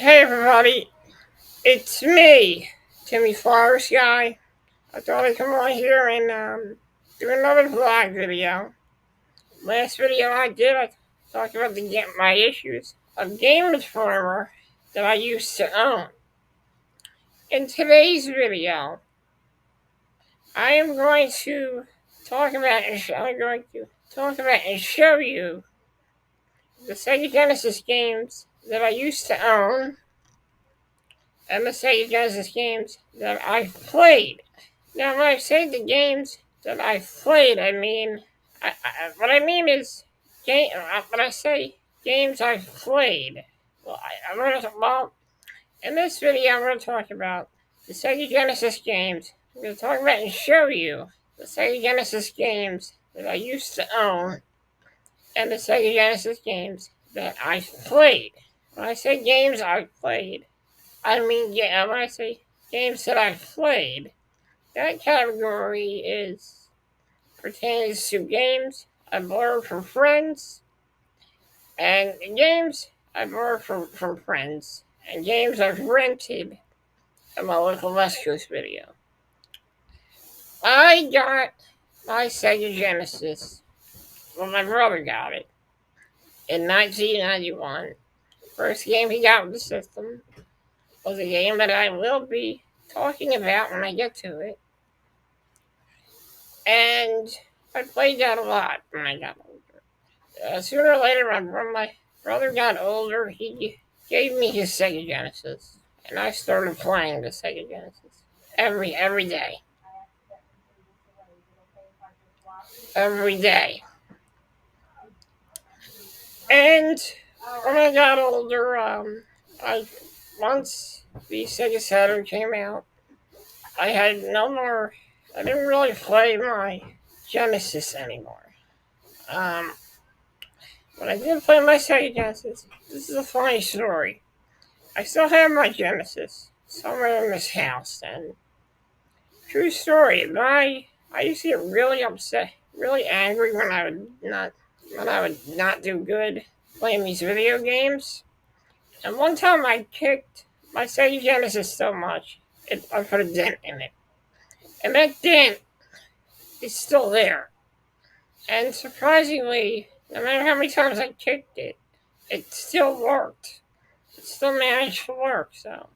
Hey everybody, it's me, Timmy Forest Guy. I thought I'd come on here and do another vlog video. Last video I did, I talked about my issues of Game Informer that I used to own. In today's video, I am going to talk about and show you the Sega Genesis games that I used to own and the Sega Genesis games that I've played. Now, when I say the games that I've played, I mean, what I mean is, when I say games I've played, in this video, I'm going to talk about the Sega Genesis games. I'm going to talk about and show you the Sega Genesis games that I used to own and the Sega Genesis games that I've played. When I say games I've played, I mean, when I say games that I've played, that category pertains to games I borrowed from friends, and games I borrowed from friends, and games I've rented in my local West Coast video. I got my Sega Genesis, well, my brother got it, in 1991. First game he got with the system was a game that I will be talking about when I get to it. And I played that a lot when I got older. Sooner or later, when my brother got older, he gave me his Sega Genesis. And I started playing the Sega Genesis every day. Every day. And when I got older, once the Sega Saturn came out, I didn't really play my Genesis anymore. When I did play my Sega Genesis, this is a funny story. I still have my Genesis somewhere in this house, and true story, I used to get really upset, really angry when I would not do good playing these video games. And one time I kicked my Sega Genesis so much, I put a dent in it. And that dent is still there. And surprisingly, no matter how many times I kicked it, it still worked. It still managed to work, so.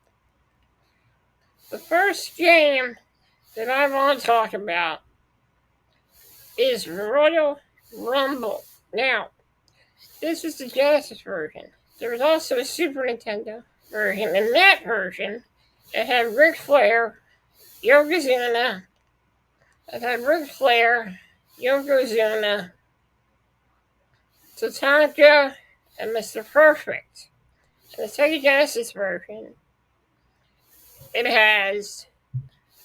The first game that I want to talk about is Royal Rumble. Now, this is the Genesis version. There was also a Super Nintendo version. In that version, it had Ric Flair, Yokozuna, Tatanka, and Mr. Perfect. In the Sega Genesis version, it has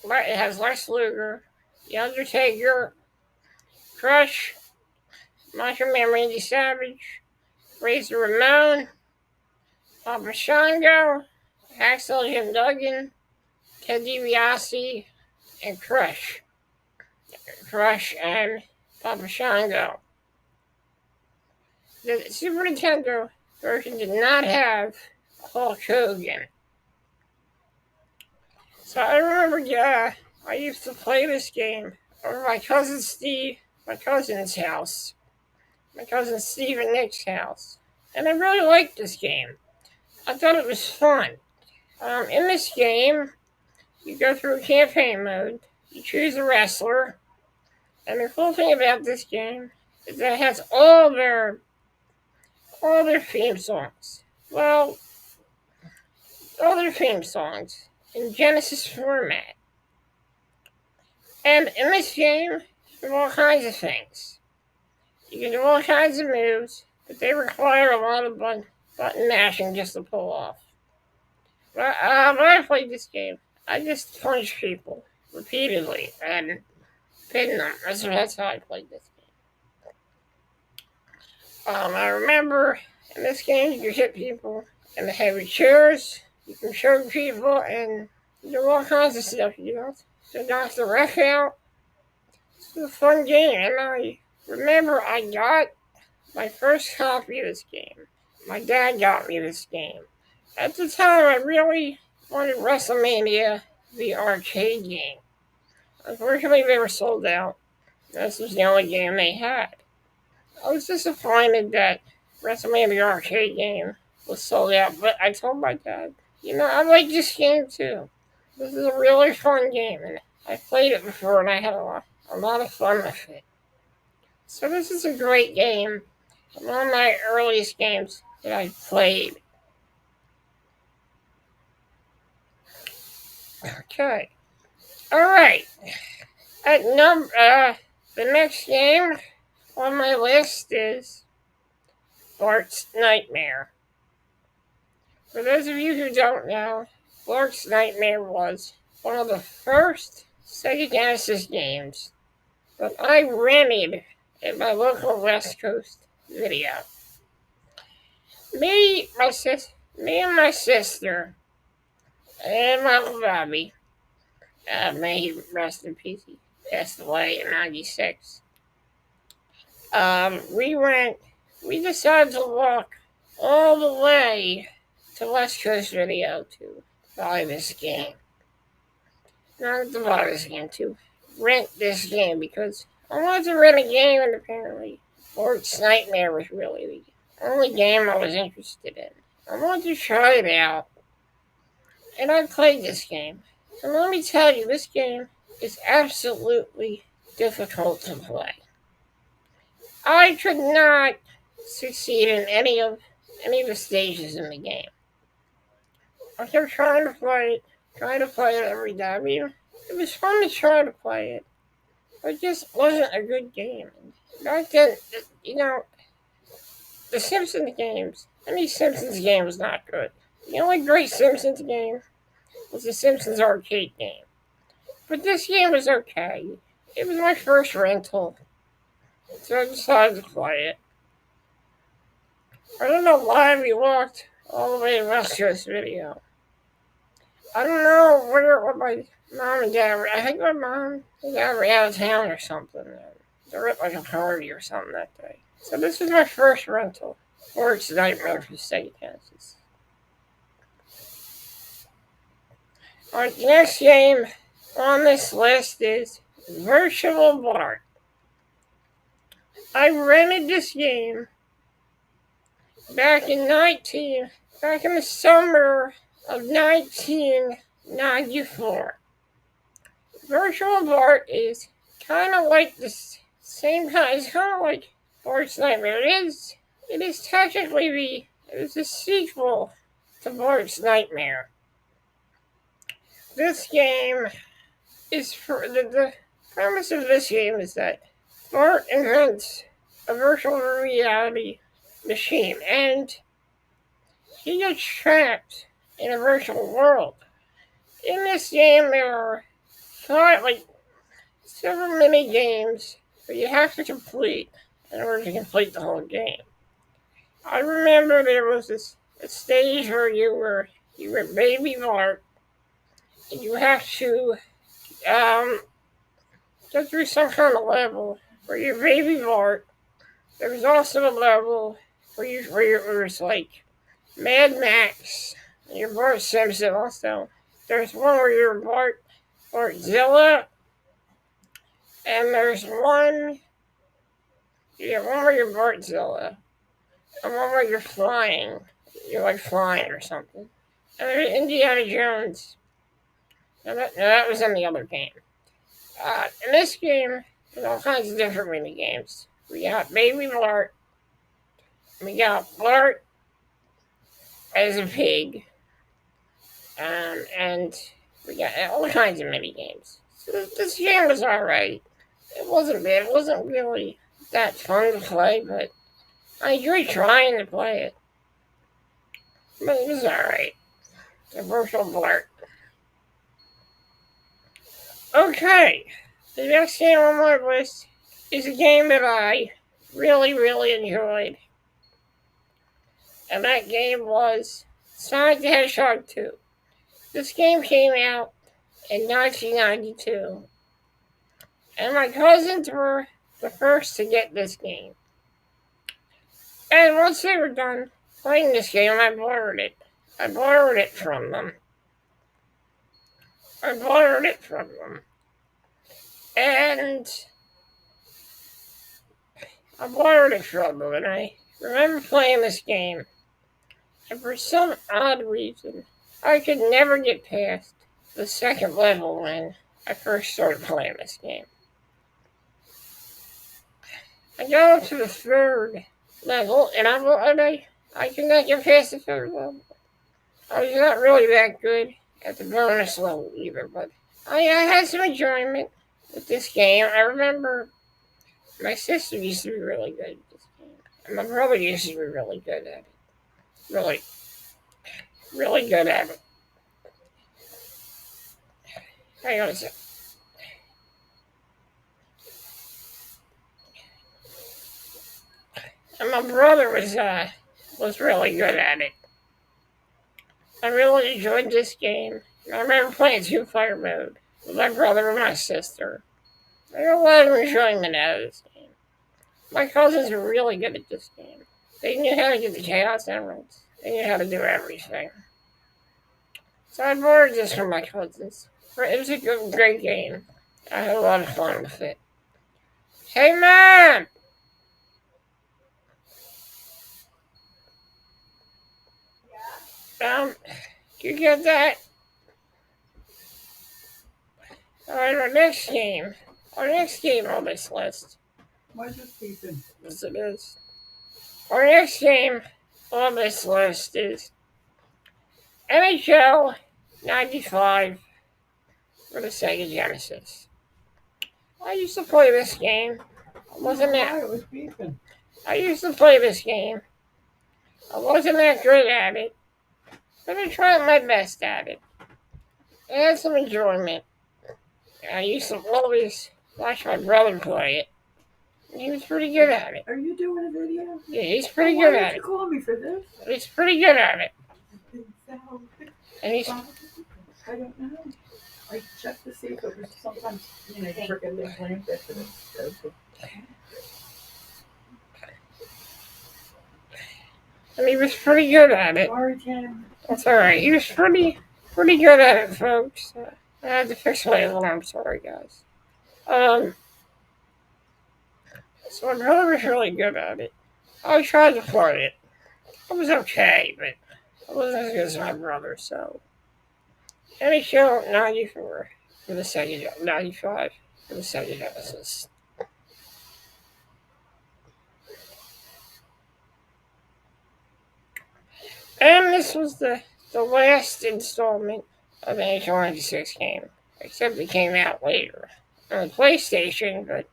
Lex Luger, The Undertaker, Crush, Macho Man Randy Savage, Razor Ramon, Papa Shango, Hacksaw Jim Duggan, Ted DiBiase, and Crush and Papa Shango. The Super Nintendo version did not have Hulk Hogan. So I remember, I used to play this game over my cousin cousin's house, my cousin Steve and Nick's house. And I really liked this game. I thought it was fun. In this game, you go through a campaign mode, you choose a wrestler, and the cool thing about this game is that it has all their theme songs. Well, all their theme songs in Genesis format. And in this game, you do all kinds of things. You can do all kinds of moves, but they require a lot of button mashing just to pull off. When I played this game, I just punched people repeatedly and pinned them. That's how I played this game. I remember in this game you can hit people in the heavy chairs, you can choke people, and do all kinds of stuff, So knock the ref out. It's a fun game, and I remember I got my first copy of this game. My dad got me this game At the time, I really wanted WrestleMania, the arcade game. Unfortunately, they were sold out. This was the only game they had. I was disappointed that WrestleMania, the arcade game, was sold out, but I told my dad, I like this game too. This is a really fun game, and I played it before, and I had a lot of fun with it. So this is a great game. One of my earliest games that I played. Okay. Alright. The next game on my list is Bart's Nightmare. For those of you who don't know, Bart's Nightmare was one of the first Sega Genesis games that I rented at my local West Coast video. Me and my sister, and my Uncle Bobby, may he rest in peace, he passed away in '96. We decided to walk all the way to West Coast Video to buy this game. Not to buy this game, to rent this game, because I wanted to rent a game, and apparently Bart's Nightmare was really the only game I was interested in. I wanted to try it out, and I played this game. And let me tell you, this game is absolutely difficult to play. I could not succeed in any of the stages in the game. I kept trying to play it every day. I mean, it was fun to try to play it, but it just wasn't a good game. Back then, the Simpsons games, any Simpsons game was not good. The only great Simpsons game was the Simpsons arcade game. But this game was okay. It was my first rental, so I decided to play it. I don't know why we walked all the way to West Coast Video. I don't know what my mom and dad were. I think my mom and dad were out of town or something. They were at like a party or something that day. So this was my first rental. Bart's Nightmare for Sega Genesis. Alright, the next game on this list is Virtual Bart. I rented this game back in the summer of 1994. Virtual Bart is kind of like the same kind. It's kind of like Bart's Nightmare. It is technically a sequel to Bart's Nightmare. This game is the premise of this game is that Bart invents a virtual reality machine, and he gets trapped in a virtual world. In this game, there are several mini games that you have to complete in order to complete the whole game. I remember there was a stage where you were Baby Bart, and you have to go through some kind of level where you're Baby Bart. There was also a level where it was like Mad Max, and you're Bart Simpson also. There's one where you're Bartzilla, and there's one where you're Bartzilla, and one where you're flying. You're like flying or something. And there's Indiana Jones. That was in the other game. In this game, there's all kinds of different mini games. We got Baby Bart. We got Bart as a pig. And we got all kinds of mini games. So this game was alright. It wasn't bad. It wasn't really that fun to play, but I enjoyed trying to play it. But it was alright. The Virtual Bart. Okay. The next game on my list is a game that I really, really enjoyed. And that game was Sonic the Hedgehog 2. This game came out in 1992. And my cousins were the first to get this game. And once they were done playing this game, I borrowed it. I borrowed it from them. And I borrowed it from them, and I remember playing this game. And for some odd reason, I could never get past the second level when I first started playing this game. I got up to the third level, and I could not get past the third level. I was not really that good at the bonus level either, but I had some enjoyment with this game. I remember my sister used to be really good at this game, and my brother used to be really good at it. Really, really good at it. Hang on a sec. And my brother was really good at it. I really enjoyed this game. I remember playing two-player mode with my brother and my sister. I got a lot of enjoyment out of this game. My cousins were really good at this game. They knew how to get the Chaos Emeralds. They knew how to do everything. So I borrowed this from my cousins. It was a great game. I had a lot of fun with it. Hey, Mom! You get that? Alright, our next game on this list. Why is this beeping? Yes, it is. Our next game on this list is NHL 95 for the Sega Genesis. I used to play this game. It was beeping. I used to play this game. I wasn't that good at it, but I tried my best at it. I had some enjoyment. I used to always watch my brother play it. He was pretty good at it. Are you doing a video? Yeah, he's pretty good at it. Why did you call me for this? He's pretty good at it. And he's... I don't know. I checked to see if it was sometimes, you forget the link that it was. And he was pretty good at it. Sorry, Tim. That's alright. He was pretty good at it, folks. I had to fix my alarm. Sorry, guys. So my brother was really good at it. I tried to play it. I was okay, but I wasn't as good as my brother, so. NHL 94 for the Sega 95 for the Sega Genesis. And this was the last installment of the NHL 96 game, except it came out later on the PlayStation, but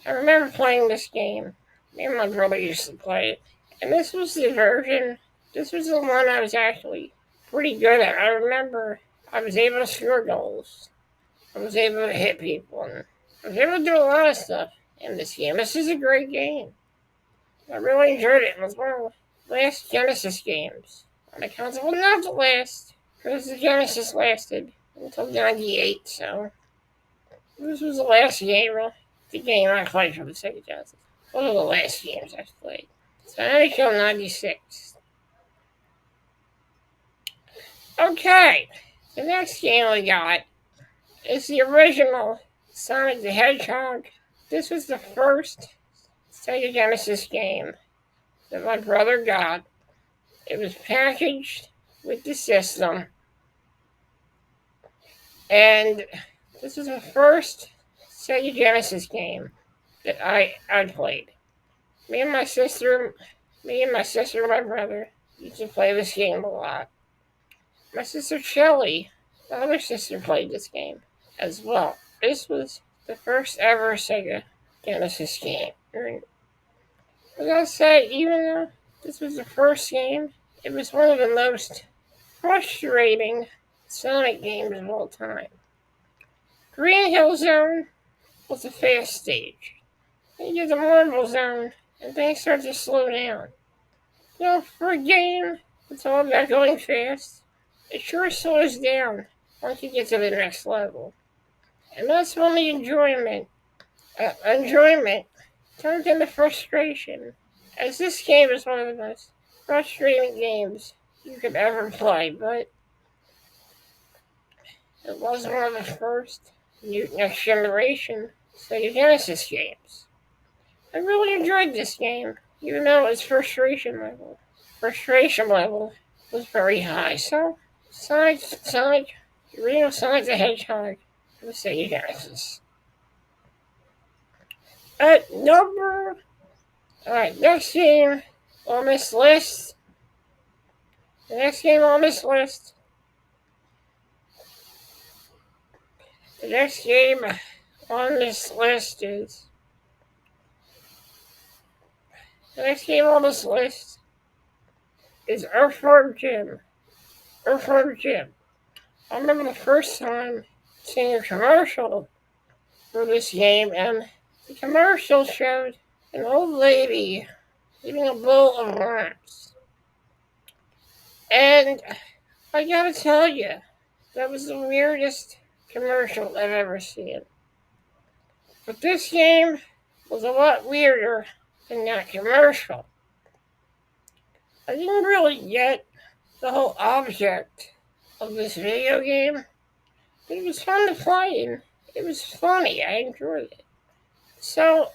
I remember playing this game. Me and my brother used to play it. And this was the one I was actually pretty good at. I remember I was able to score goals. I was able to hit people. And I was able to do a lot of stuff in this game. This is a great game. I really enjoyed it. It was one of the last Genesis games on the console. Well, not the last, because the Genesis lasted until 98, so this was the last game, the game I played for the Sega Genesis. One of the last games I played. So NHL 96. Okay, the next game we got is the original Sonic the Hedgehog. This was the first Sega Genesis game that my brother got. It was packaged with the system. And this was the first Sega Genesis game that I played. Me and my sister and my brother used to play this game a lot. My sister Shelly, the other sister, played this game as well. This was the first ever Sega Genesis game. I gotta say, even though this was the first game, it was one of the most frustrating Sonic games of all time. Green Hill Zone was the fast stage. Then you get the Marble Zone, and things start to slow down. For a game that's all about going fast, it sure slows down once you get to the next level. And that's when the enjoyment turns into frustration, as this game is one of the most frustrating games you could ever play, but it was one of the first new next generation Sega Genesis games. I really enjoyed this game, even though its frustration level was very high. So, Sonic, Sonic the Hedgehog for the Sega Genesis. At number, alright, next game on this list. The next game on this list. The next game on this list is. The next game on this list is Earthworm Jim. Earthworm Jim. I remember the first time seeing a commercial for this game, and the commercial showed an old lady eating a bowl of worms. And I gotta tell you, that was the weirdest commercial I've ever seen. But this game was a lot weirder than that commercial. I didn't really get the whole object of this video game, but it was fun to play and it was funny. I enjoyed it. So,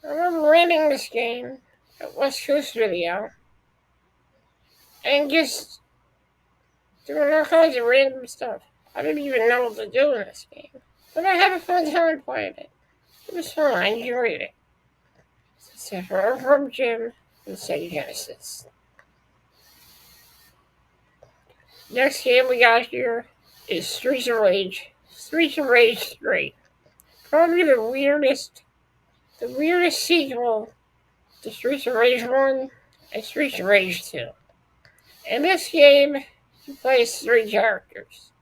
I remember renting this game at West Coast Video and just doing all kinds of random stuff. I didn't even know what to do in this game, but I had a fun time playing it. It was fun. I enjoyed it. Except for Earthworm Jim and Sega Genesis. Next game we got here is Streets of Rage. Streets of Rage 3. Probably the weirdest sequel to Streets of Rage 1 and Streets of Rage 2. In this game, you play as 3 characters.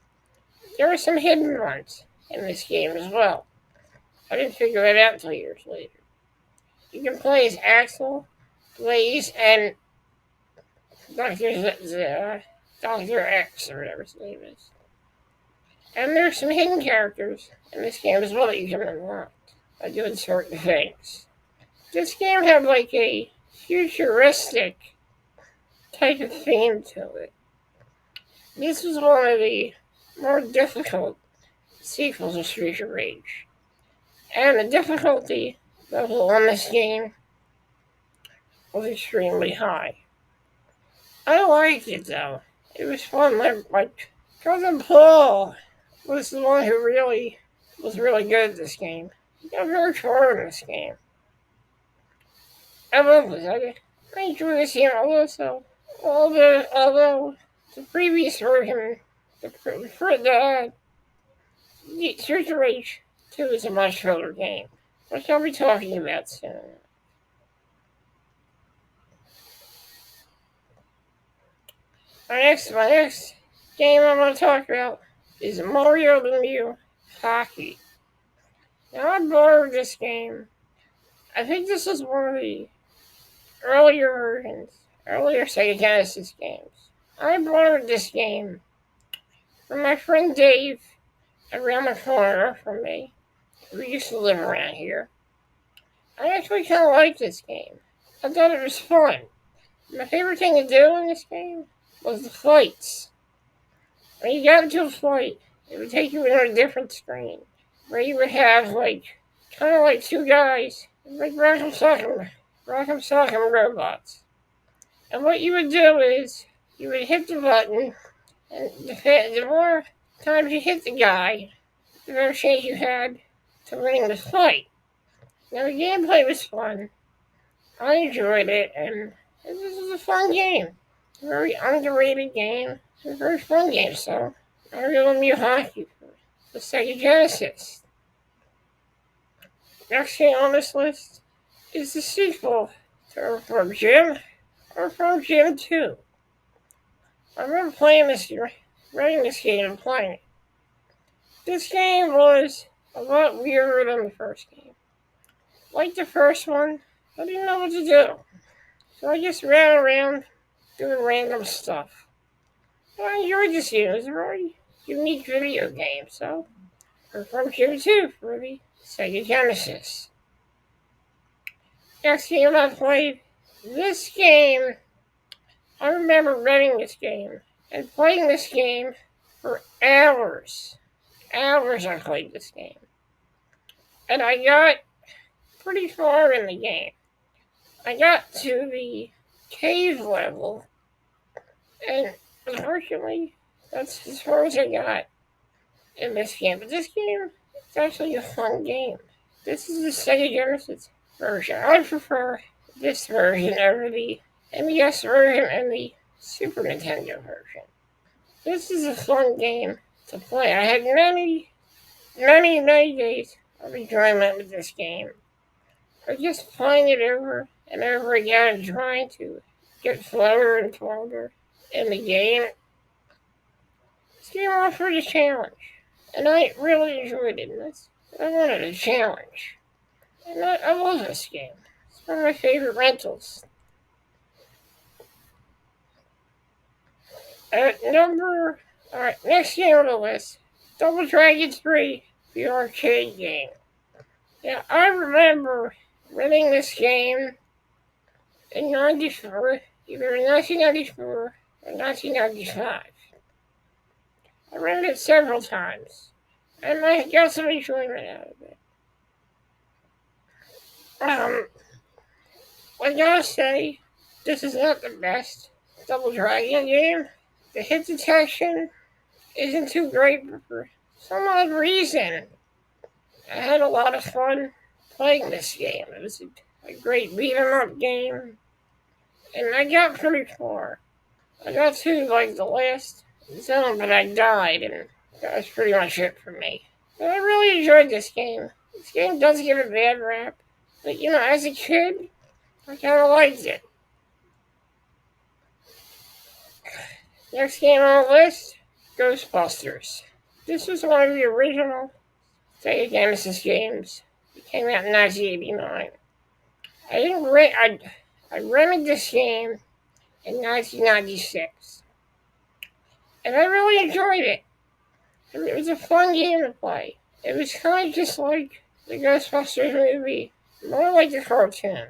There are some hidden ones in this game as well. I didn't figure it out until years later. You can play as Axel, Blaze, and Dr. X, or whatever his name is. And there's some hidden characters in this game as well that you can unlock by doing certain things. This game had like a futuristic type of theme to it. This was one of the more difficult sequels of Streets of Rage. And the difficulty level on this game was extremely high. I liked it though. It was fun. My cousin Paul was the one who was really good at this game. He got very far in this game. I love this. I enjoy this game also. Although the previous version, the Streets of Rage 2 is a much better game, which I'll be talking about soon. My next game I'm going to talk about is Mario Lemieux Hockey. Now, I borrowed this game. I think this is one of the earlier Sega Genesis games. I borrowed this game from my friend Dave around the corner from me, who used to live around here. I actually kind of liked this game. I thought it was fun. My favorite thing to do in this game was the fights. When you got into a fight, it would take you into a different screen, where you would have kind of like 2 guys, like Rock'em Sock'em robots. And what you would do is, you would hit the button, and the more times you hit the guy, the better chance you had to winning the fight. Now the gameplay was fun. I enjoyed it, and this was a fun game. A very underrated game. It's a very fun game, so Mario Lemieux Hockey for the Sega Genesis. Next game on this list is the sequel to Earthworm Jim, Earthworm Jim 2. I remember writing this game and playing it. This game was a lot weirder than the first game. Like the first one, I didn't know what to do, so I just ran around doing random stuff. But I enjoyed this game. It was a very unique video game, so Earthworm Jim 2 for the Sega Genesis. Next game I played, this game I remember renting this game and playing this game for hours. Hours I played this game. And I got pretty far in the game. I got to the cave level, and unfortunately, that's as far as I got in this game. But this game is actually a fun game. This is the Sega Genesis version. I prefer this version over the NES version and the Super Nintendo version. This is a fun game to play. I had many days of enjoyment with this game. I just playing it over and over again and trying to get farther and farther in the game. This game offered a challenge, and I really enjoyed it. I wanted a challenge. And I love this game. It's one of my favorite rentals. Alright, next game on the list, Double Dragon 3, the arcade game. Now, I remember renting this game in 94, either in 1994 or 1995. I rented it several times, and I got some enjoyment out of it. I gotta say, this is not the best Double Dragon game. The hit detection isn't too great, but for some odd reason, I had a lot of fun playing this game. It was a great beat 'em up game, and I got pretty far. I got to like the last zone, but I died, and that was pretty much it for me. But I really enjoyed this game. This game does give a bad rap, but as a kid, I kind of liked it. Next game on the list, Ghostbusters. This was one of the original Sega Genesis games. It came out in 1989. I rented this game in 1996. And I really enjoyed it. It was a fun game to play. It was kind of just like the Ghostbusters movie, more like the cartoon.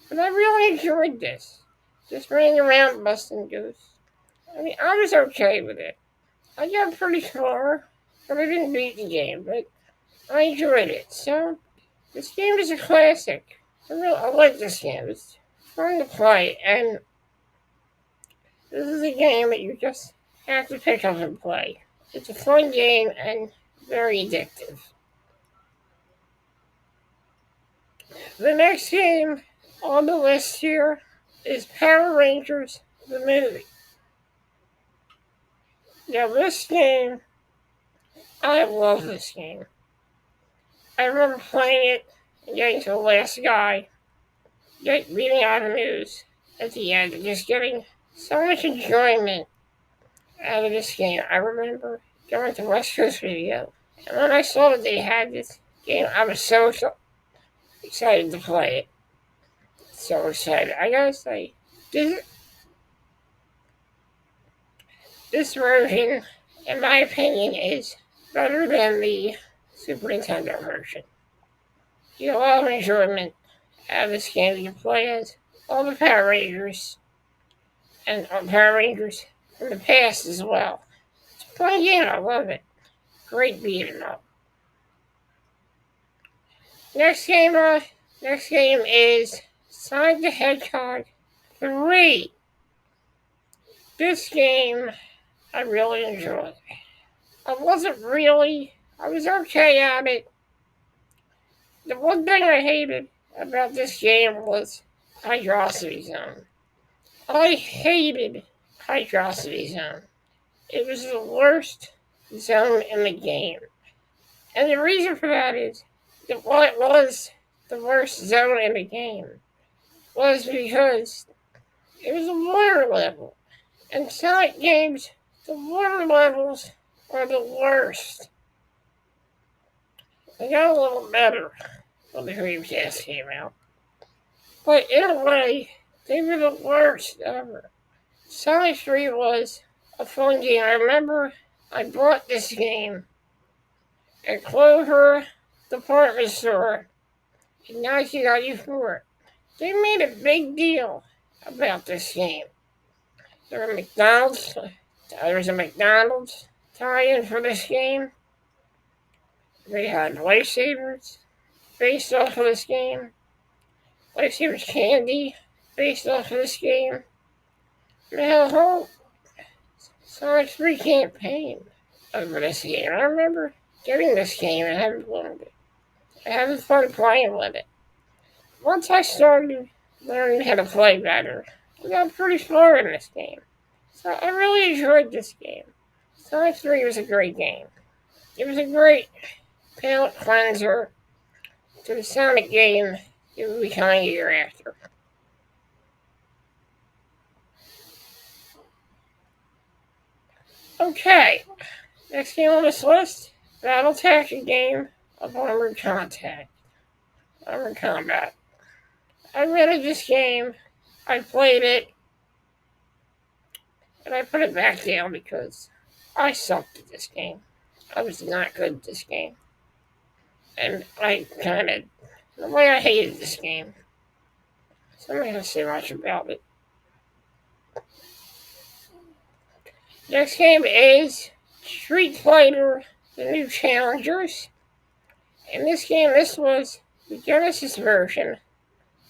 But I really enjoyed this. Just running around busting ghosts. I was okay with it. I got pretty far, but I didn't beat the game, but I enjoyed it. So, this game is a classic. I like this game. It's fun to play, and this is a game that you just have to pick up and play. It's a fun game and very addictive. The next game on the list here is Power Rangers, the movie. Now this game, I love this game. I remember playing it and getting to the last guy, beating avenues at the end, and just getting so much enjoyment out of this game. I remember going to West Coast Video, and when I saw that they had this game, I was so excited to play it. So excited. I gotta say, this version, in my opinion, is better than the Super Nintendo version. You get a lot of enjoyment out of this game. You can play as all the Power Rangers, and Power Rangers from the past as well. It's a fun game, I love it. Great beat 'em up. Next game is Sonic the Hedgehog 3. This game I really enjoyed. I was okay at it. The one thing I hated about this game was Hydrocity Zone. I hated Hydrocity Zone. It was the worst zone in the game. And the reason for that is that while it was the worst zone in the game was because it was a water level. And Sonic games, the water levels are the worst. They got a little better when the Dreamcast came out. But in a way, they were the worst ever. Sonic 3 was a fun game. I remember I bought this game at Clover Department Store in 1994. They made a big deal about this game. There were McDonald's. There was a McDonald's tie-in for this game. They had lightsabers based off of this game. Lightsabers candy based off of this game. They had a whole Sonic 3 campaign over this game. I remember getting this game and having fun with it. Having fun playing with it. Once I started learning how to play better, I got pretty far in this game. So I really enjoyed this game. Sonic 3 was a great game. It was a great palate cleanser to the Sonic game it will be coming a year after. Okay, next game on this list, Battle Tactic game of Armored Combat. I rented this game, I played it, and I put it back down because I sucked at this game. I was not good at this game. And the way I hated this game. So I'm not going to say much about it. Next game is Street Fighter, the New Challengers. In this game, this was the Genesis version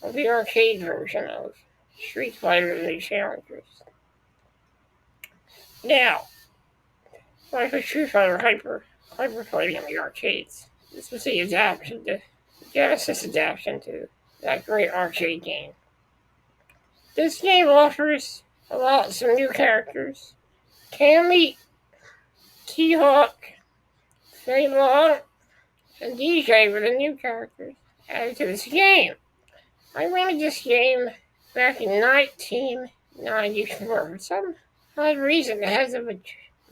of the arcade version of Street Fighter, the New Challengers. Now, like with Street Fighter Hyper Fighting in the arcades, this was the Genesis adaptation to that great arcade game. This game offers some new characters. Cammy, T-Hawk, Fei Long, and DJ were the new characters added to this game. I rented this game back in 1994. For some odd reason, it has a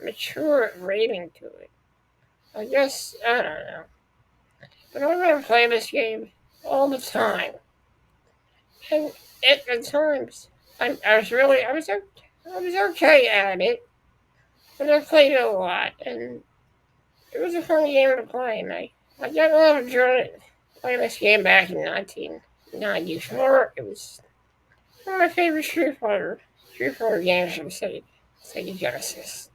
mature rating to it. I don't know. But I remember playing this game all the time. And at times, I was okay at it. But I played it a lot, and it was a fun game to play, and I got a lot of enjoyment playing this game back in 1994. It was one of my favorite Street Fighter games from Sega Genesis.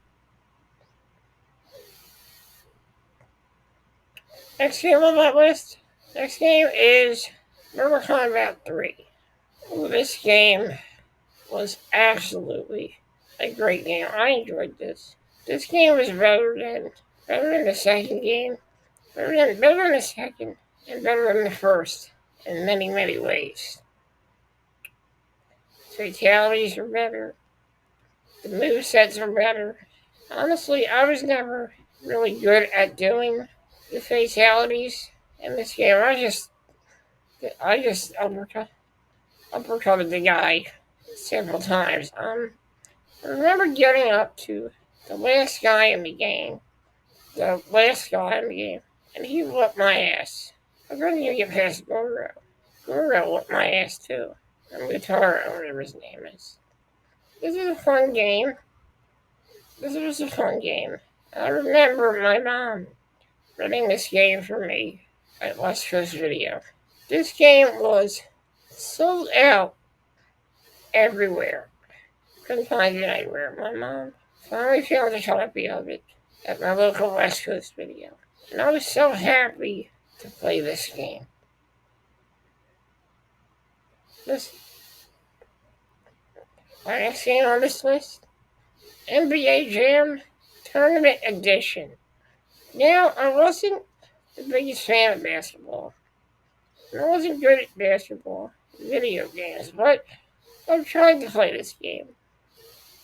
Next game on that list, is Mortal Kombat 3. This game was absolutely a great game. I enjoyed this. This game was better than the second game, better than the second, and better than the first in many, many ways. Fatalities are better. The movesets are better. Honestly, I was never really good at doing the fatalities in this game. I just uppercutted the guy several times. I remember getting up to the last guy in the game, and he whooped my ass. I couldn't even get past Goro. Goro whooped my ass too. And Mutaro, whatever his name is. This is a fun game. I remember my mom running this game for me at West Coast Video. This game was sold out everywhere. Couldn't find it anywhere. My mom finally found a copy of it at my local West Coast Video. And I was so happy to play this game. My next game on this list, NBA Jam Tournament Edition. Now, I wasn't the biggest fan of basketball. I wasn't good at basketball video games, but I tried to play this game.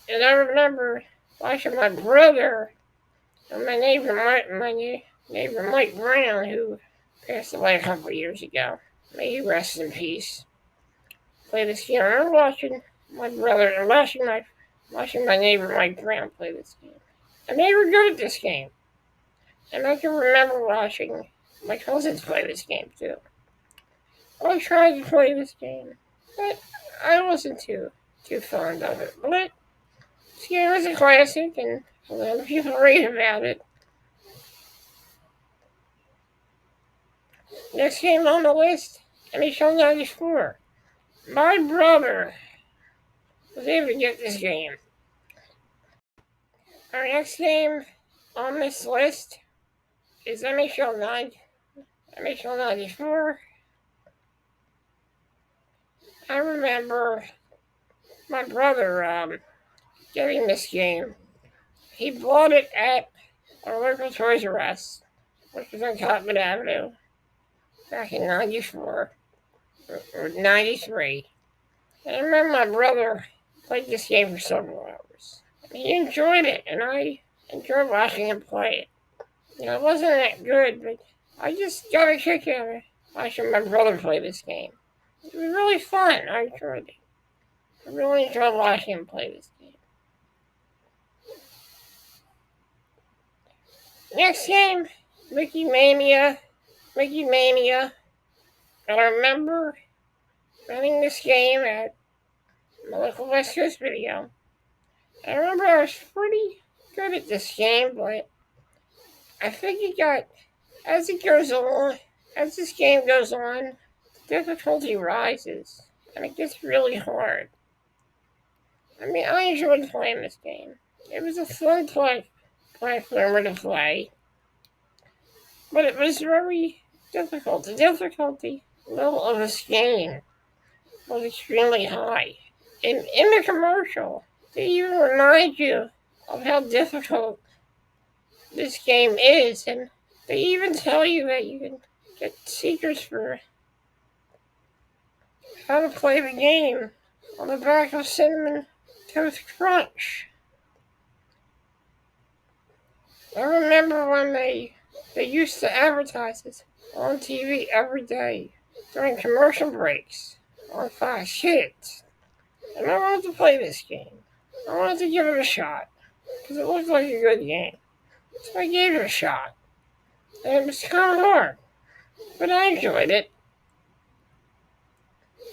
And I remember watching my brother and my neighbor Mike Brown, who passed away a couple of years ago. May he rest in peace. Play this game. I remember watching my brother and watching my neighbor Mike Brown play this game. And they were good at this game. And I can remember watching my cousins play this game too. I tried to play this game, but I wasn't too fond of it. But this game is a classic, and a lot of people read about it. Next game on the list, NHL 94. My brother was able to get this game. Our next game on this list is NHL 94. I remember my brother getting this game. He bought it at our local Toys R Us, which was on Cotman Avenue, back in 94 or 93. And I remember my brother played this game for several hours. He enjoyed it, and I enjoyed watching him play it. It wasn't that good, but I just got a kick out of it watching my brother play this game. It was really fun. I enjoyed it. I really enjoyed watching him play this game. Next game, Mickey Mania. I remember running this game at my local West Coast Video. I remember I was pretty good at this game, but I think as this game goes on, the difficulty rises, and it gets really hard. I mean, I enjoyed playing this game. It was a fun platformer to play, but it was very difficult. The difficulty level of this game was extremely high. In the commercial, they even remind you of how difficult this game is, and they even tell you that you can get secrets for how to play the game on the back of Cinnamon Toast Crunch. I remember when they used to advertise this on TV every day during commercial breaks on Fox Kids. And I wanted to play this game. I wanted to give it a shot because it looked like a good game. So I gave it a shot. And it was kind of hard, but I enjoyed it.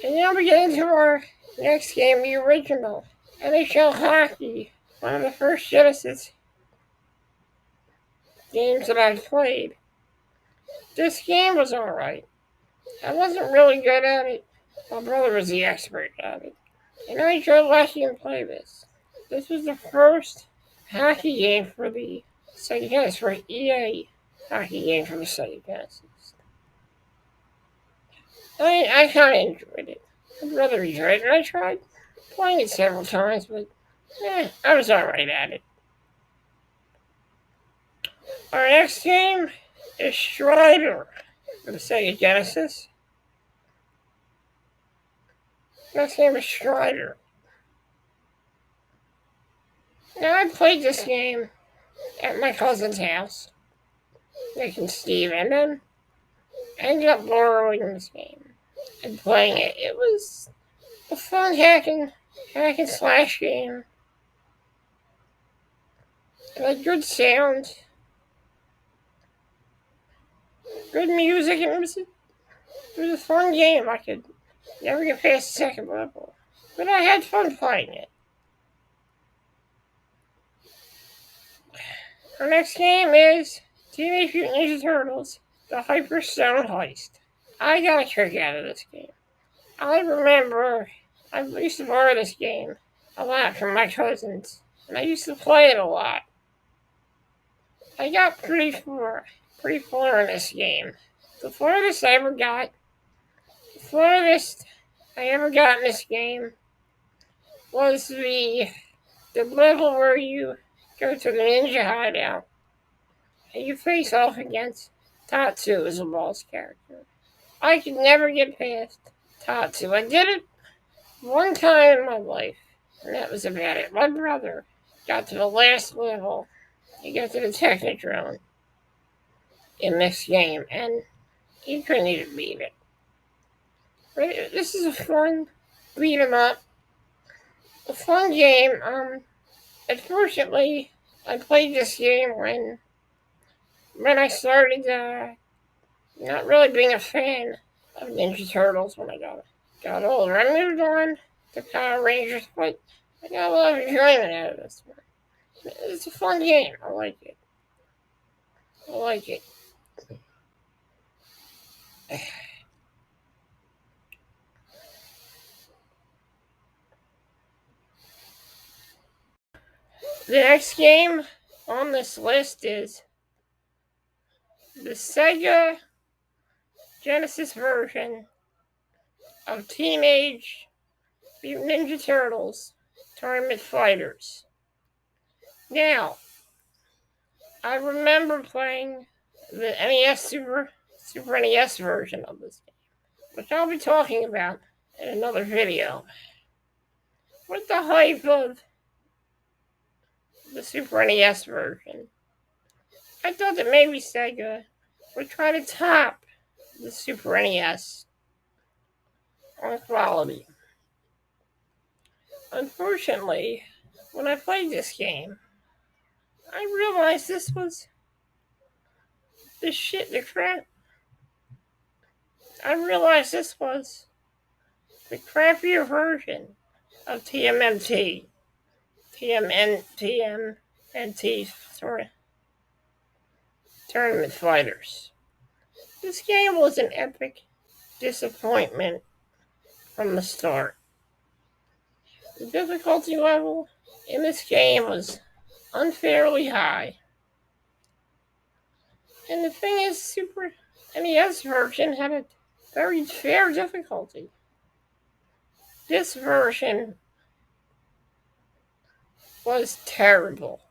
And now we get into our next game, the original NHL Hockey, one of the first Genesis games that I've played. This game was alright. I wasn't really good at it. My brother was the expert at it. And I enjoyed watching him play this. This was the first hockey game for the Sega Genesis, for EA hockey game for the Sega Genesis. I kind of enjoyed it. My brother enjoyed it, and I tried playing it several times, but I was alright at it. Our next game is Strider for the Sega Genesis. Next game is Strider. Now, I played this game at my cousin's house, Nick and Steve, and then I ended up borrowing this game and playing it. It was a fun hack and slash game. It had good sound, good music, and it was a fun game. I could never get past the second level, but I had fun playing it. Our next game is Teenage Mutant Ninja Turtles, the Hyperstone Heist. I got a kick out of this game. I remember I used to borrow this game a lot from my cousins, and I used to play it a lot. I got pretty far in this game. The farthest I ever got in this game was the level where you go to the ninja hideout and you face off against Tatsu as a boss character. I could never get past Tatsu. I did it one time in my life, and that was about it. My brother got to the last level. He got to the Technodrome in this game, and he couldn't even beat it. But this is a fun beat 'em up, a fun game. Unfortunately, I played this game when I started not really being a fan of Ninja Turtles when I got older. I moved on to Power Rangers, but I got a lot of enjoyment out of this one. It's a fun game. I like it. The next game on this list is the Sega Genesis version of Teenage Mutant Ninja Turtles Tournament Fighters. Now, I remember playing the Super NES version of this game, which I'll be talking about in another video. With the hype of the Super NES version, I thought that maybe Sega would try to top the Super NES on quality. Unfortunately, when I played this game, I realized this was the crap. I realized this was the crappier version of TMNT, sorry, Tournament Fighters. This game was an epic disappointment from the start. The difficulty level in this game was unfairly high. And the thing is, Super NES version had a very fair difficulty. This version was terrible.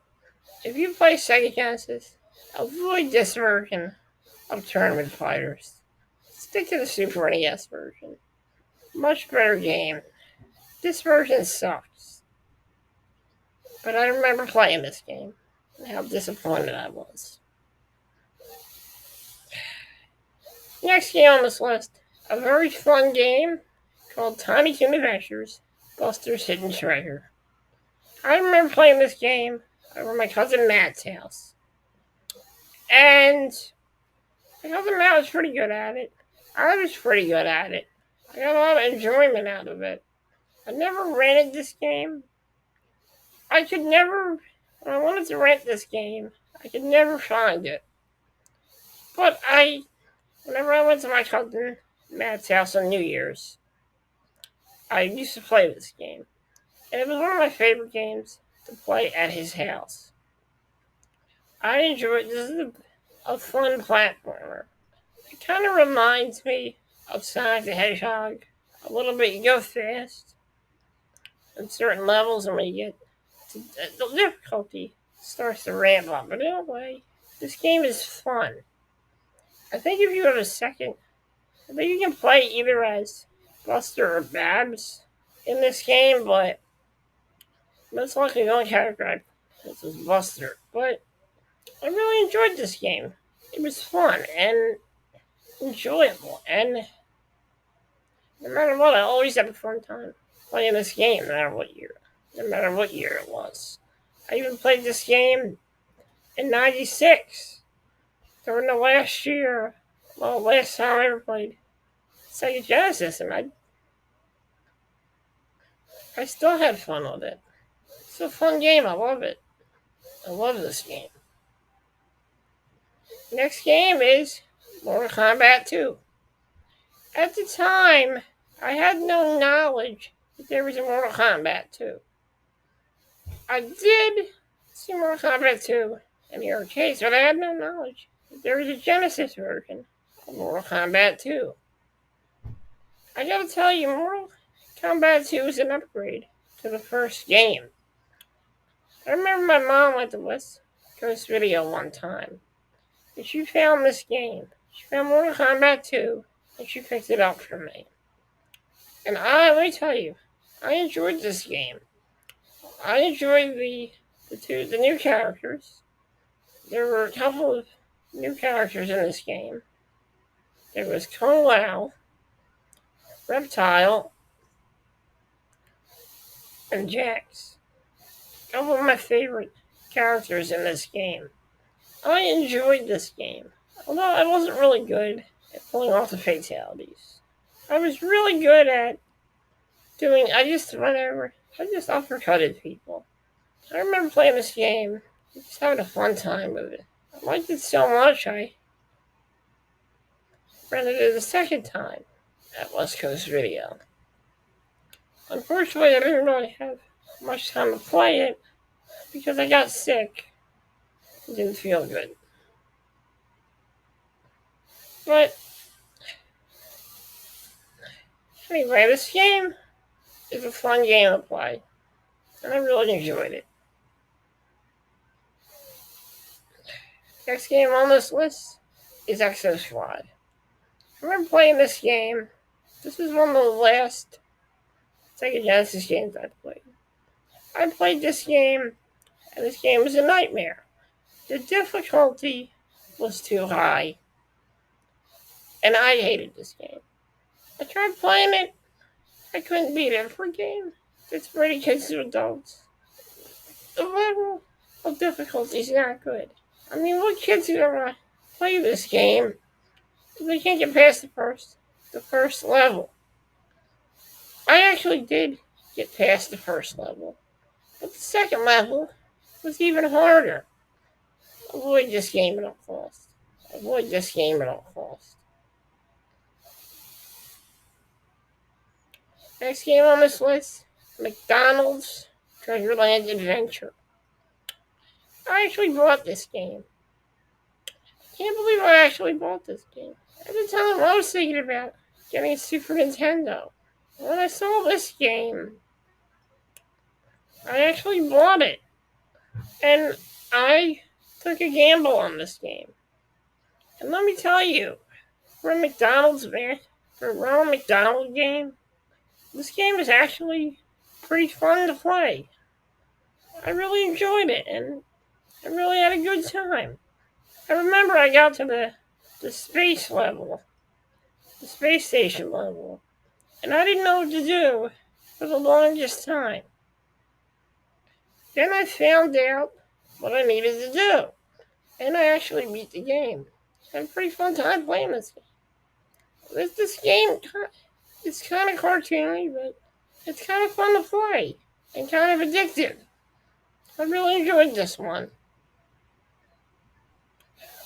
If you play Sega Genesis, avoid this version of Tournament Fighters. Stick to the Super NES version. Much better game. This version sucks. But I remember playing this game and how disappointed I was. Next game on this list, a very fun game called Tiny Toon Adventures, Buster's Hidden Treasure. I remember playing this game over my cousin Matt's house. And my cousin Matt was pretty good at it. I was pretty good at it. I got a lot of enjoyment out of it. I never rented this game. When I wanted to rent this game, I could never find it. But whenever I went to my cousin Matt's house on New Year's, I used to play this game. And it was one of my favorite games to play at his house. I enjoyed this is a fun platformer. It kind of reminds me of Sonic the Hedgehog a little bit. You go fast in certain levels, and when you get to the difficulty starts to ramp up. But in a way, this game is fun. I think if you have a second, I think you can play either as Buster or Babs in this game, but most likely the only character I played was Buster. But I really enjoyed this game. It was fun and enjoyable, and no matter what, I always had a fun time playing this game, no matter what year it was. I even played this game in '96 during the last time I ever played Sega Genesis, and I still had fun with it. It's a fun game. I love it. I love this game. Next game is Mortal Kombat 2. At the time, I had no knowledge that there was a Mortal Kombat 2. I did see Mortal Kombat 2 in the arcades, but I had no knowledge that there was a Genesis version of Mortal Kombat 2. I gotta tell you, Mortal Kombat 2 is an upgrade to the first game. I remember my mom went to West Coast Video one time, and she found this game. She found Mortal Kombat 2, and she picked it up for me. And let me tell you, I enjoyed this game. I enjoyed the new characters. There were a couple of new characters in this game. There was Kung Lao, Reptile, and Jax. A couple of my favorite characters in this game. I enjoyed this game, although I wasn't really good at pulling off the fatalities. I was really good at I just uppercutted people. I remember playing this game, just having a fun time with it. I liked it so much, I rented it a second time at West Coast Video. Unfortunately, I didn't really have much time to play it because I got sick It didn't feel good. But anyway, this game is a fun game to play, and I really enjoyed it. Next game on this list is Exo Squad. I remember playing this game. This was one of the last Sega Genesis games I played. I played this game, and this game was a nightmare. The difficulty was too high, and I hated this game. I tried playing it. I couldn't beat it for a game. It's pretty kids to adults. The level of difficulty is not good. I mean, what kids are gonna play this game if they can't get past the first level? I actually did get past the first level, but the second level was even harder. Avoid this game at all costs. Avoid this game at all costs. Next game on this list, McDonald's Treasureland Adventure. I actually bought this game. Can't believe I actually bought this game. At the time, I was thinking about getting a Super Nintendo. When I saw this game, I actually bought it. And I took a gamble on this game. And let me tell you, for a Ronald McDonald game, this game is actually pretty fun to play. I really enjoyed it, and I really had a good time. I remember I got to the space level, the space station level, and I didn't know what to do for the longest time. Then I found out what I needed to do, and I actually beat the game. I had a pretty fun time playing this game. This game, it's kind of cartoony, but it's kind of fun to play and kind of addictive. I really enjoyed this one.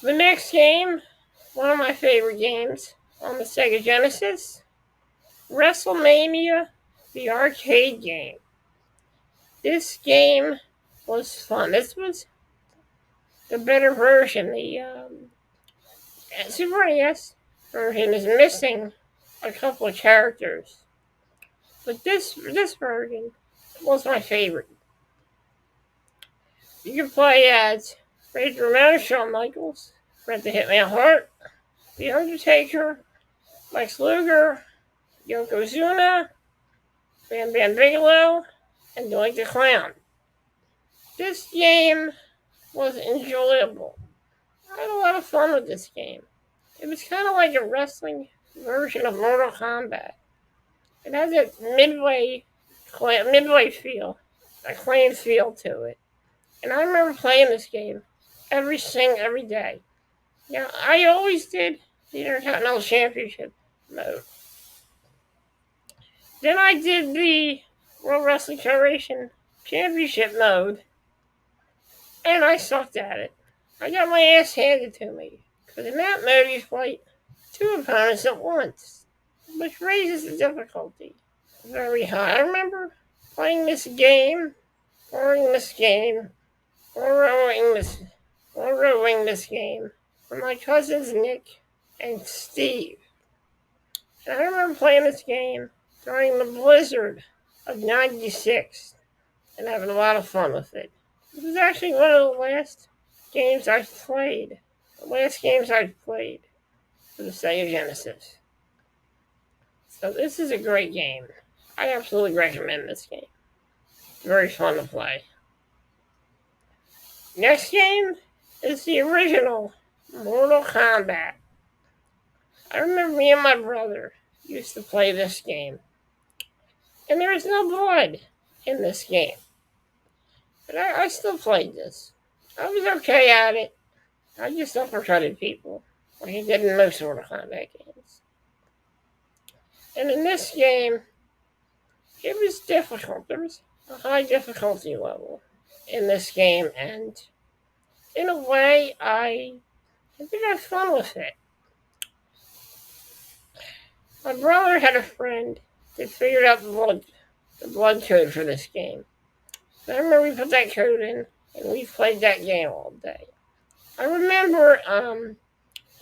The next game, one of my favorite games on the Sega Genesis, WrestleMania, the arcade game. This game was fun. This was the better version. The Super NES version is missing a couple of characters, but this version was my favorite. You can play as Razor Ramon, Shawn Michaels, Bret the Hitman Hart, The Undertaker, Lex Luger, Yokozuna, Bam Bam Bigelow, and Doink the Clown. This game was enjoyable. I had a lot of fun with this game. It was kind of like a wrestling version of Mortal Kombat. It has that midway feel, a clean feel to it. And I remember playing this game every day. Yeah, I always did the Intercontinental Championship mode. Then I did the World Wrestling Federation Championship mode, and I sucked at it. I got my ass handed to me, because in that mode you fight two opponents at once, which raises the difficulty very high. I remember playing this game, borrowing this game from my cousins Nick and Steve. And I remember playing this game during the blizzard of '96 and having a lot of fun with it. This was actually one of the last games I've played. The last games I've played for the Sega Genesis. So this is a great game. I absolutely recommend this game. It's very fun to play. Next game is the original Mortal Kombat. I remember me and my brother used to play this game. And there was no blood in this game. But I still played this. I was okay at it. I just uppercutted people, like I did in most Mortal Kombat games. And in this game, it was difficult. There was a high difficulty level in this game, and in a way, I think I had fun with it. My brother had a friend that figured out the blood code for this game. So I remember we put that code in, and we played that game all day. I remember I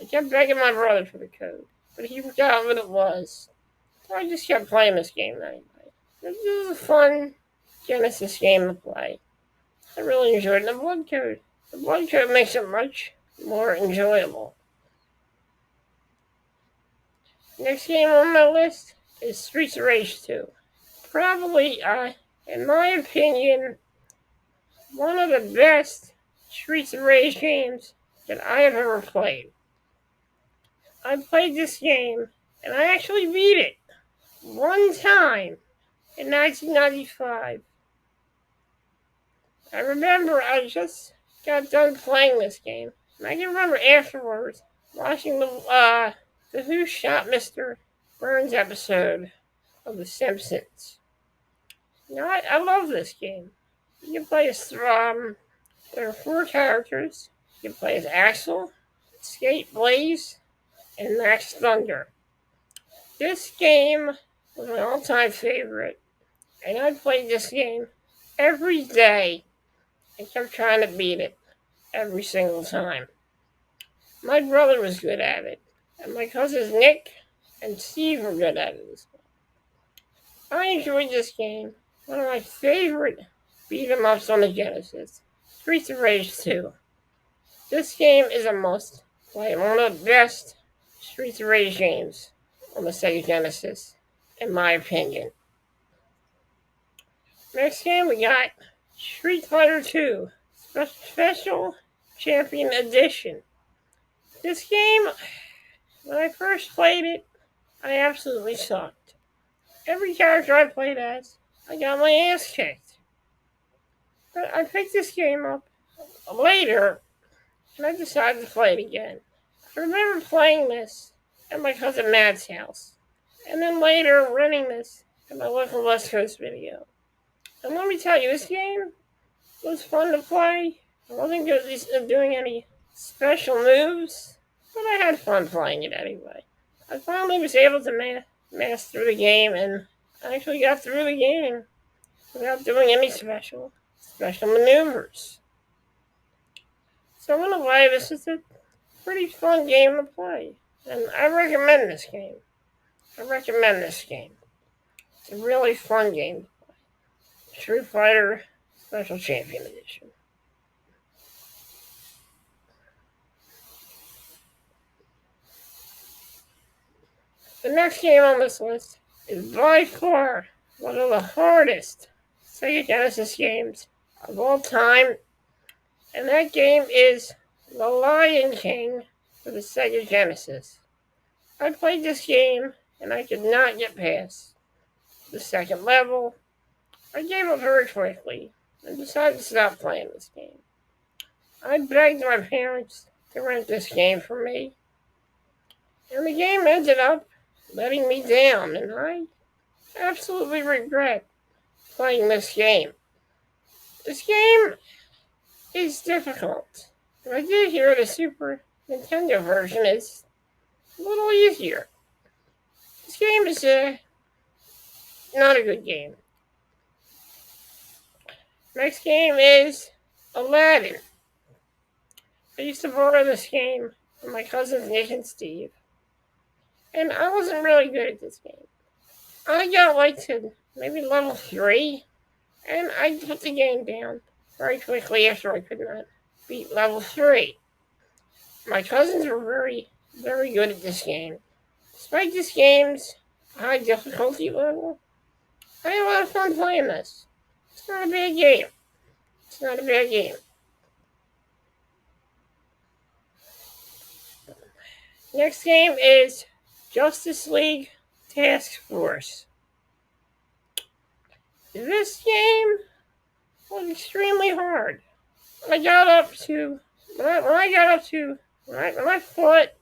kept begging my brother for the code, but he forgot what it was. So I just kept playing this game anyway. This is a fun Genesis game to play. I really enjoyed the blood code. The blood code makes it much more enjoyable. Next game on my list is Streets of Rage 2. Probably, in my opinion, one of the best Streets of Rage games that I have ever played. I played this game, and I actually beat it one time in 1995. I remember I just got done playing this game, and I can remember afterwards watching the Who Shot Mr. Burns episode of The Simpsons. Now, I love this game. You can play as, there are 4 characters. You can play as Axel, Skate Blaze, and Max Thunder. This game was my all-time favorite, and I played this game every day and kept trying to beat it every single time. My brother was good at it, and my cousins Nick and Steve were good at it as well. I enjoyed this game. One of my favorite beat-em-ups on the Genesis, Streets of Rage 2. This game is a must play, one of the best Streets of Rage games on the Sega Genesis, in my opinion. Next game we got Street Fighter 2 Special Champion Edition. This game, when I first played it, I absolutely sucked. Every character I played as, I got my ass kicked. But I picked this game up later, and I decided to play it again. I remember playing this at my cousin Matt's house, and then later renting this at my local West Coast video. And let me tell you, this game was fun to play. I wasn't good at doing any special moves, but I had fun playing it anyway. I finally was able to master the game, and I actually got through the game without doing any special maneuvers. So in a way, this is a pretty fun game to play, and I recommend this game. It's a really fun game to play. Street Fighter Special Champion Edition. The next game on this list is by far one of the hardest Sega Genesis games of all time, and that game is The Lion King for the Sega Genesis. I played this game, and I could not get past the second level. I gave up very quickly and decided to stop playing this game. I begged my parents to rent this game for me, and the game ended up letting me down, and I absolutely regret playing this game. This game is difficult. I did hear the Super Nintendo version is a little easier. This game is not a good game. Next game is Aladdin. I used to borrow this game from my cousins Nick and Steve, and I wasn't really good at this game. I got to maybe level 3, and I put the game down very quickly after I could not beat level 3. My cousins were very, very good at this game. Despite this game's high difficulty level, I had a lot of fun playing this. It's not a bad game. Next game is Justice League Task Force. This game was extremely hard. When I fought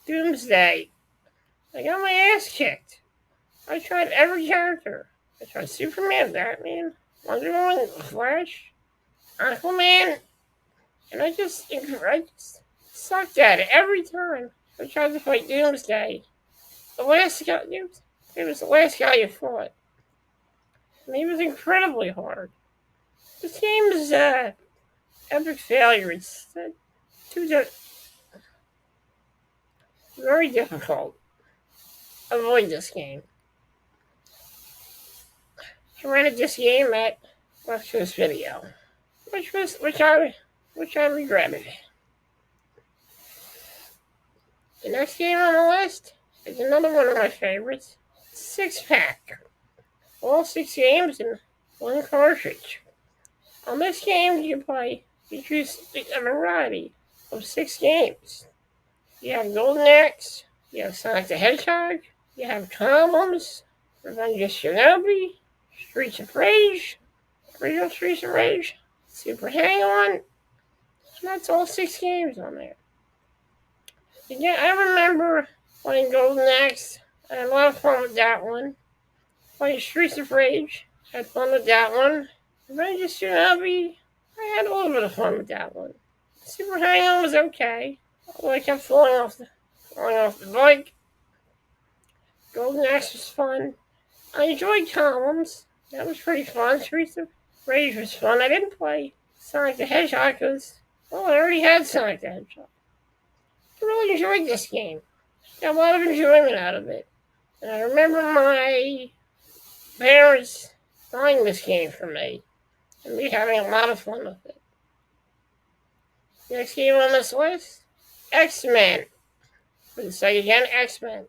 Doomsday, I got my ass kicked. I tried every character. I tried Superman, Batman, Wonder Woman, Flash, Aquaman, and I just sucked at it every time I tried to fight Doomsday. It was the last guy you fought. And he was incredibly hard. This game is epic failure. It's very difficult. Avoid this game. I rented this game at watch this video, which I regretted. The next game on the list is another one of my favorites. Six Pack. All 6 games in one cartridge. On this game, you choose a variety of 6 games. You have Golden Axe, you have Sonic the Hedgehog, you have Columns, Revenge of Shinobi, Streets of Rage, Original Streets of Rage, Super Hang-On, and that's all 6 games on there. Again, I remember playing Golden Axe. I had a lot of fun with that one. Playing Streets of Rage, had fun with that one. Revenge of Shinobi, I had a little bit of fun with that one. Super Hang-On was okay, although I kept falling off the bike. Golden Axe was fun. I enjoyed Columns. That was pretty fun. Streets of Rage was fun. I didn't play Sonic the Hedgehog because, well, I already had Sonic the Hedgehog. I really enjoyed this game. Got a lot of enjoyment out of it. And I remember my parents buying this game for me and me having a lot of fun with it. Next game on this list, X-Men. For the Sega Genesis X-Men.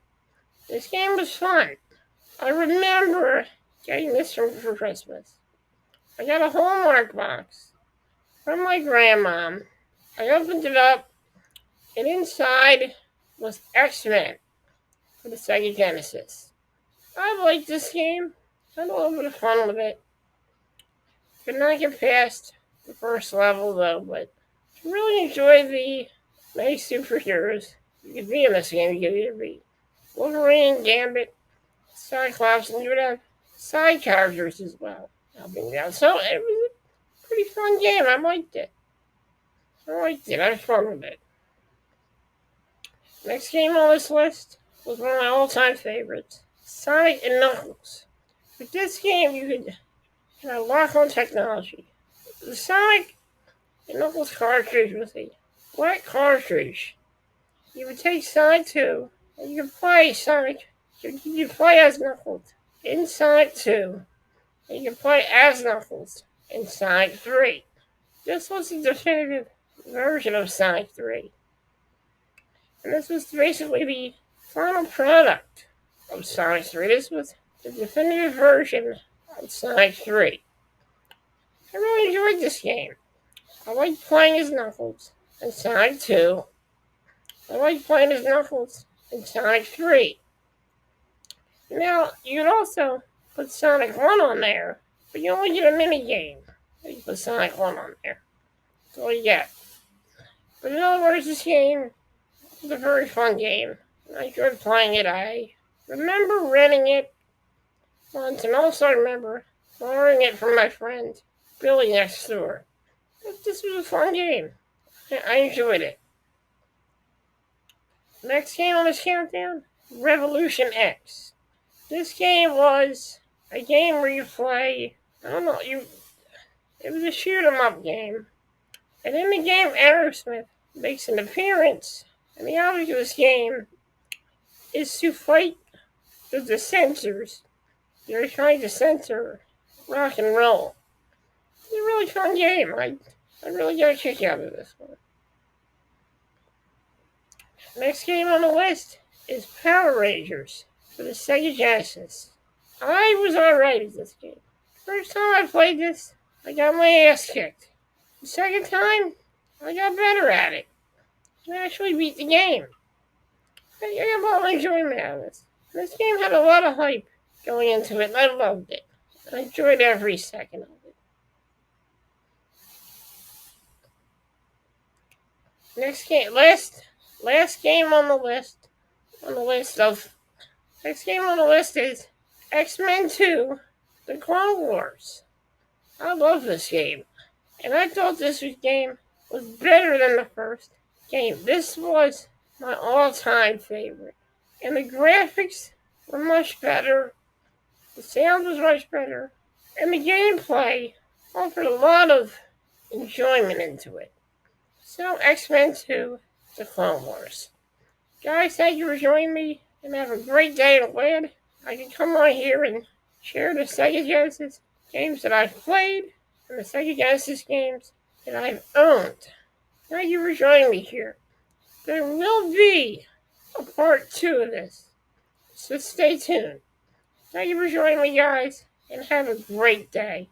This game was fun. I remember getting this for Christmas. I got a Hallmark box from my grandmom. I opened it up, and inside was X-Men for the Sega Genesis. I liked this game. I had a little bit of fun with it. Could not get past the first level though, but I really enjoyed the many superheroes you could be in this game. You could either be Wolverine, Gambit, Cyclops, and you would have side characters as well helping you out. So it was a pretty fun game. I liked it. I had fun with it. Next game on this list was one of my all-time favorites, Sonic and Knuckles. With this game, you could have lock-on technology. The Sonic and Knuckles cartridge was a black cartridge. You would take Sonic 2, and you could play Sonic. You could play as Knuckles in Sonic 2, and you could play as Knuckles in Sonic 3. This was the definitive version of Sonic 3. And this was basically the final product of Sonic 3. This was the definitive version of Sonic 3. I really enjoyed this game. I liked playing as Knuckles in Sonic 2. I liked playing as Knuckles in Sonic 3. Now, you could also put Sonic 1 on there, but you only get a mini game if you put Sonic 1 on there. That's all you get. But in other words, this game was a very fun game. I enjoyed playing it. I remember renting it once, and also I remember borrowing it from my friend Billy next door. This was a fun game. I enjoyed it. Next game on this countdown, Revolution X. This game was a game where you play, it was a shoot 'em up game. And in the game, Aerosmith makes an appearance. And the object of this game is to fight the censors. They're trying to censor rock and roll. It's a really fun game. I really got a kick out of this one. Next game on the list is Power Rangers for the Sega Genesis. I was alright at this game. First time I played this, I got my ass kicked. The second time, I got better at it. I actually beat the game. I got a lot of enjoyment out of this. This game had a lot of hype going into it, and I loved it. I enjoyed every second of it. Next game, last game on the list is X-Men 2, The Clone Wars. I love this game, and I thought this game was better than the first game. This was my all-time favorite, and the graphics were much better, the sound was much better, and the gameplay offered a lot of enjoyment into it. So X-Men 2, The Clone Wars. Guys, thank you for joining me, and have a great day. I'm glad I can come on here and share the Sega Genesis games that I've played and the Sega Genesis games that I've owned. Thank you for joining me here. There will be a part 2 of this, so stay tuned. Thank you for joining me, guys, and have a great day.